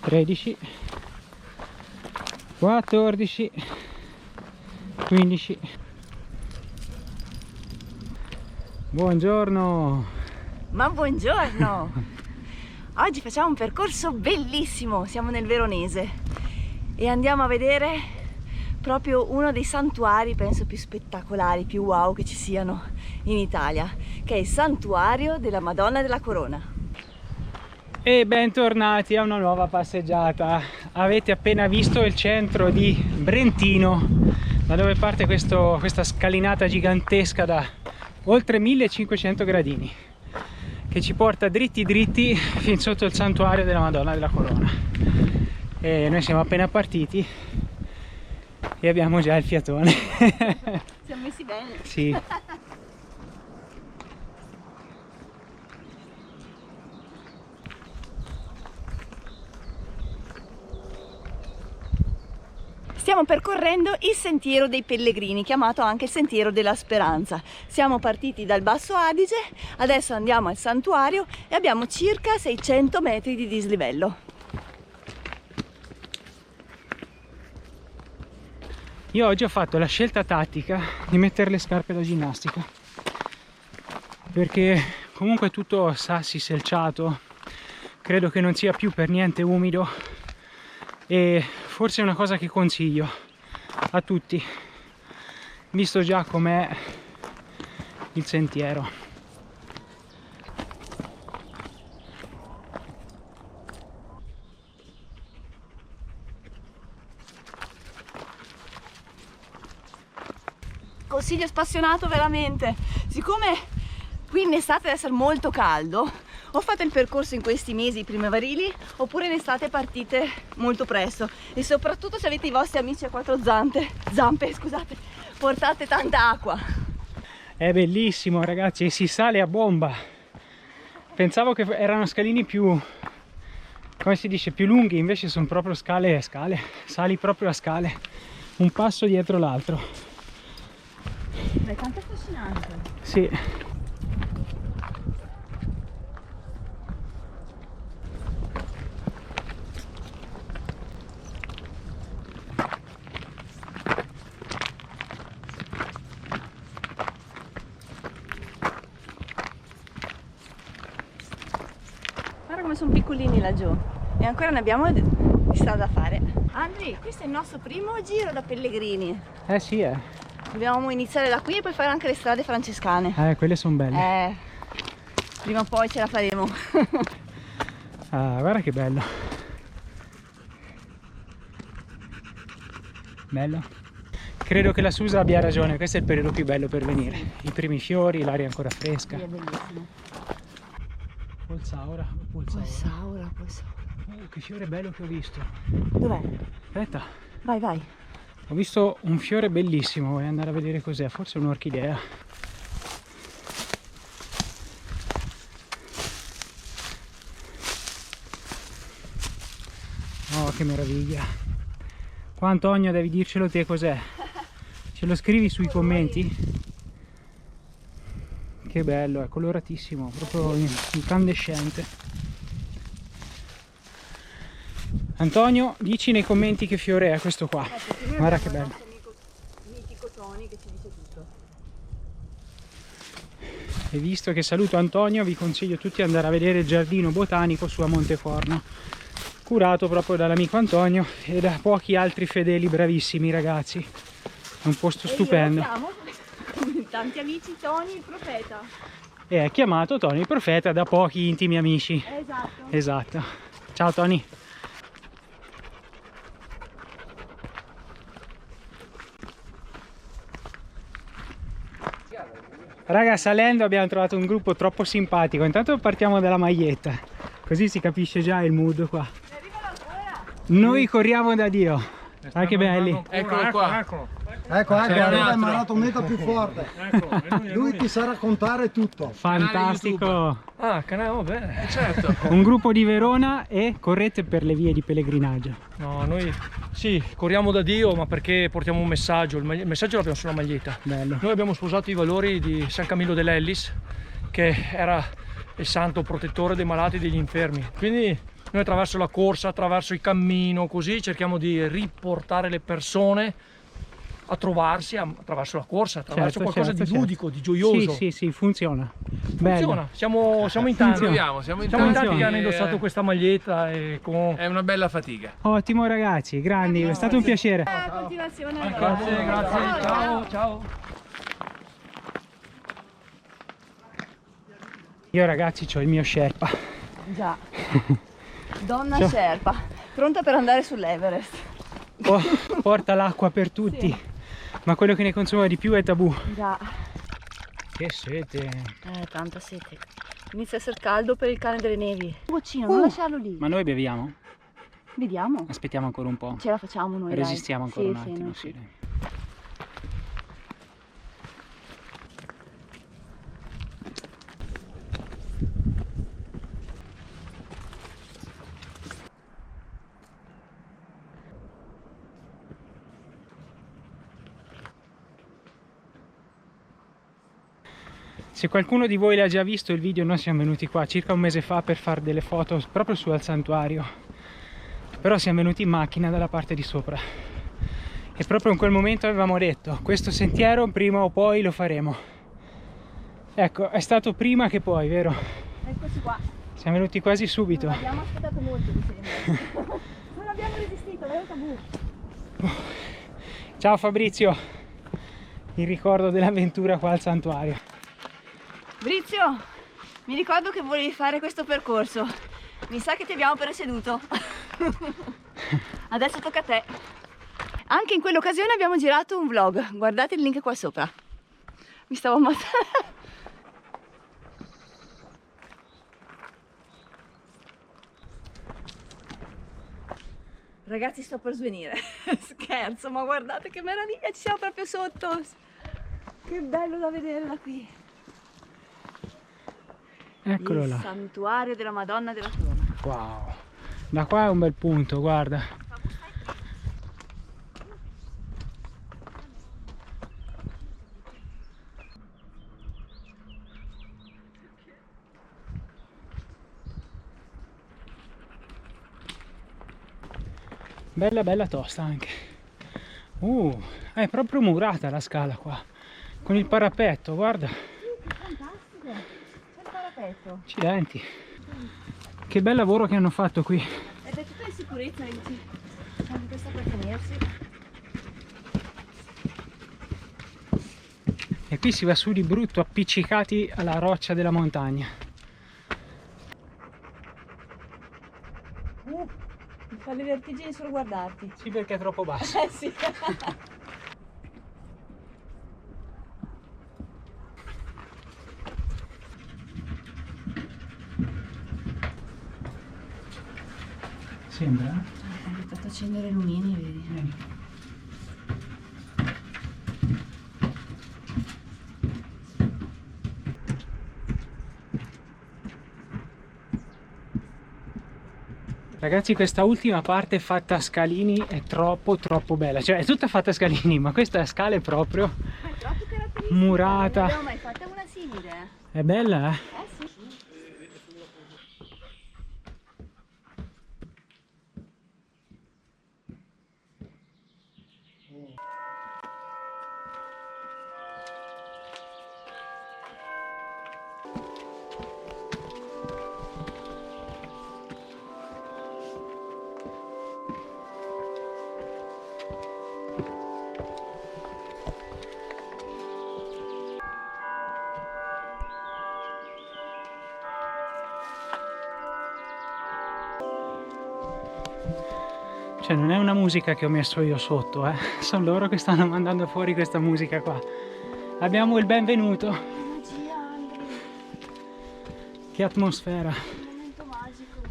(13), 14, 15. Buongiorno! Ma buongiorno! Oggi facciamo un percorso bellissimo, siamo nel Veronese e andiamo a vedere proprio uno dei santuari, penso più spettacolari, più wow che ci siano in Italia, che è il santuario della Madonna della Corona. E bentornati a una nuova passeggiata. Avete appena visto il centro di Brentino, da dove parte questa scalinata gigantesca da oltre 1500 gradini, che ci porta dritti dritti fin sotto il santuario della Madonna della Corona. E noi siamo appena partiti e abbiamo già il fiatone. Siamo messi bene? Sì. Stiamo percorrendo il Sentiero dei Pellegrini, chiamato anche il Sentiero della Speranza. Siamo partiti dal Basso Adige, adesso andiamo al santuario e abbiamo circa 600 metri di dislivello. Io oggi ho fatto la scelta tattica di mettere le scarpe da ginnastica, perché comunque è tutto sassi, selciato, credo che non sia più per niente umido e forse è una cosa che consiglio a tutti, visto già com'è il sentiero. Consiglio spassionato veramente, siccome qui in estate deve essere molto caldo, o fate il percorso in questi mesi primaverili oppure in estate partite molto presto, e soprattutto se avete i vostri amici a quattro zampe, scusate, portate tanta acqua. È bellissimo ragazzi, e si sale a bomba. Pensavo che erano scalini più, come si dice, più lunghi, invece sono proprio scale, sali proprio a scale, un passo dietro l'altro. È tanto affascinante. Sì. Guarda come sono piccolini laggiù e ancora ne abbiamo di strada da fare. Andri, questo è il nostro primo giro da pellegrini. Eh sì, Dobbiamo iniziare da qui e poi fare anche le strade francescane. quelle sono belle. Prima o poi ce la faremo. Ah, guarda che bello. Bello. Credo che la Susa abbia ragione, questo è il periodo più bello per venire. I primi fiori, l'aria ancora fresca. Sì, è bellissimo. Polsaura. Polsaura. Che fiore bello che ho visto. Dov'è? Aspetta. Vai. Ho visto un fiore bellissimo, vuoi andare a vedere cos'è? Forse un'orchidea. Oh, che meraviglia. Qua Antonio devi dircelo te cos'è. Ce lo scrivi sui commenti? Che bello, è coloratissimo, proprio incandescente. Antonio, dici nei commenti che fiore è questo qua. Guarda che bello. Mitico Tony che ci dice tutto. E visto che saluto Antonio, vi consiglio tutti di andare a vedere il giardino botanico su a Monteforno, curato proprio dall'amico Antonio e da pochi altri fedeli bravissimi ragazzi. È un posto stupendo. Tanti amici Tony il profeta. E è chiamato Tony il profeta da pochi intimi amici. Esatto. Ciao Tony. Raga, salendo abbiamo trovato un gruppo troppo simpatico. Intanto partiamo dalla maglietta, così si capisce già il mood qua. Noi corriamo da Dio. Ah, che belli. Eccolo qua. Ecco, C'è un arriva il altro. maratoneta più forte. Ecco, Lui ti sa raccontare tutto. Fantastico. Ah, canale, va bene, certo. Un gruppo di Verona e correte per le vie di pellegrinaggio. No, noi sì, corriamo da Dio, ma perché portiamo un messaggio. Il messaggio l'abbiamo sulla maglietta. Bello. Noi abbiamo sposato i valori di San Camillo dell'Ellis, che era il santo protettore dei malati e degli infermi. Quindi noi attraverso la corsa, attraverso il cammino, così cerchiamo di riportare le persone a trovarsi attraverso la corsa, attraverso qualcosa di ludico, di gioioso. Sì, funziona. Bello. Funziona, siamo in tanti. Funziona. Siamo in tanti che hanno indossato questa maglietta e È una bella fatica. Ottimo ragazzi, grandi, è stato un piacere. Continuazione. Grazie, grazie, ciao, ciao. Io ragazzi ho il mio Sherpa. Già. Donna Sherpa, pronta per andare sull'Everest. Porta l'acqua per tutti, ma quello che ne consuma di più è tabù. Già. Che sete. Tanta sete. Inizia a essere caldo per il cane delle nevi. Un boccino, non lasciarlo lì. Ma noi beviamo? Vediamo. Aspettiamo ancora un po'. Ce la facciamo noi. Resistiamo ancora un Sì, attimo. noi Sì, dai. Se qualcuno di voi l'ha già visto il video, noi siamo venuti qua circa un mese fa per fare delle foto proprio su al santuario, però siamo venuti in macchina dalla parte di sopra e proprio in quel momento avevamo detto questo sentiero prima o poi lo faremo. Ecco, è stato prima che poi, vero? Eccoci qua. Siamo venuti quasi subito. Non abbiamo aspettato molto, mi sembra. Non abbiamo resistito, è un tabù. Ciao Fabrizio, il ricordo dell'avventura qua al santuario. Fabrizio, mi ricordo che volevi fare questo percorso. Mi sa che ti abbiamo preceduto. Adesso tocca a te. Anche in quell'occasione abbiamo girato un vlog. Guardate il link qua sopra. Mi stavo ammazzando. Ragazzi, sto per svenire. Scherzo, ma guardate che meraviglia, ci siamo proprio sotto. Che bello da vedere da qui. Eccolo Il là. santuario della Madonna della Corona. Wow, da qua è un bel punto, guarda. Bella bella tosta anche. È proprio murata la scala qua, con il parapetto, guarda. Fantastico, c'è il parapetto. Accidenti. Che bel lavoro che hanno fatto qui. Ed è tutta in sicurezza, dici? Anche questa per tenersi. E qui si va su di brutto appiccicati alla roccia della montagna. Mi fa le vertigini solo guardarti. Sì, perché è troppo basso. Sì. Sembra? Ho fatto accendere i lumini, vedi? Ragazzi, questa ultima parte fatta a scalini è troppo bella. Cioè è tutta fatta a scalini, ma questa scala è proprio È troppo caratteristica. murata. Non abbiamo mai fatta una simile. È bella, eh? Sì. Cioè non è una musica che ho messo io sotto, sono loro che stanno mandando fuori questa musica qua. Abbiamo il benvenuto. Magia, Andri. Che atmosfera. Un momento magico.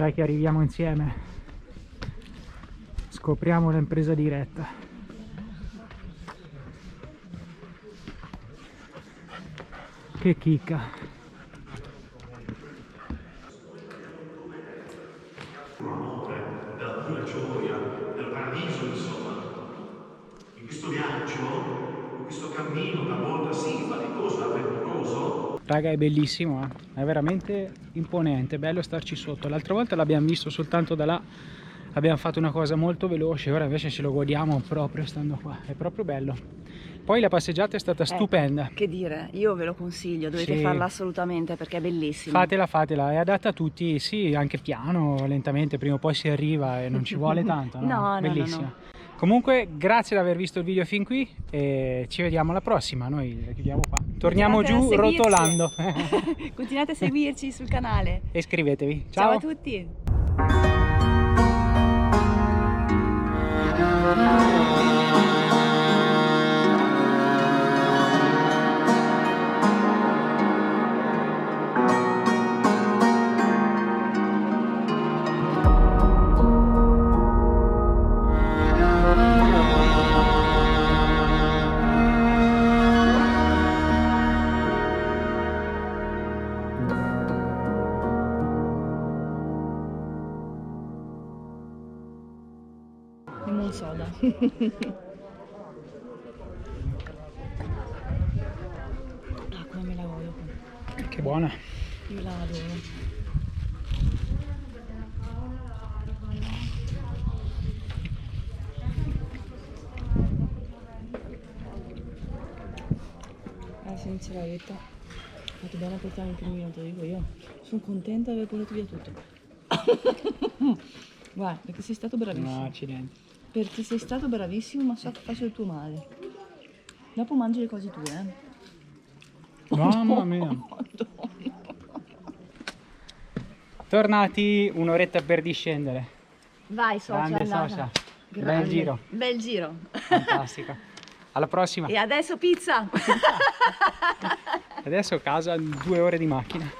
Dai che arriviamo insieme, scopriamo l'impresa diretta. Che chicca. Della pura gioia, del paradiso, insomma. In questo viaggio, in questo cammino talvolta sì, faticoso, avventuroso. Raga, è bellissimo, è veramente imponente, bello starci sotto. L'altra volta l'abbiamo visto soltanto da là, abbiamo fatto una cosa molto veloce, ora invece ce lo godiamo proprio stando qua, è proprio bello. Poi la passeggiata è stata stupenda. Che dire, io ve lo consiglio, dovete Sì. farla assolutamente perché è bellissimo. Fatela, è adatta a tutti, sì, anche piano, lentamente, prima o poi si arriva e non ci vuole tanto, no? No, Bellissima. no. Comunque, grazie di aver visto il video fin qui e ci vediamo alla prossima, noi la chiudiamo qua. Torniamo Continuate giù a seguirci. rotolando. Continuate a seguirci sul canale. E iscrivetevi. Ciao Ciao a tutti. Lemon soda. Ah, come me la godo. Che buona. Io la adoro. Se non ce l'avete, fate bene a portare anche un minuto, dico io. Sono contenta di aver portato via tutto. Guarda, perché sei stato bravissimo. No, accidenti. Perché sei stato bravissimo, ma so che faccio il tuo male. Dopo mangi le cose tue, Mamma mia. Tornati, un'oretta per discendere. Vai, socia, Grande andata. socia. Grande. Bel giro. Bel giro. Fantastica. Alla prossima. E adesso pizza. Adesso casa, 2 ore di macchina.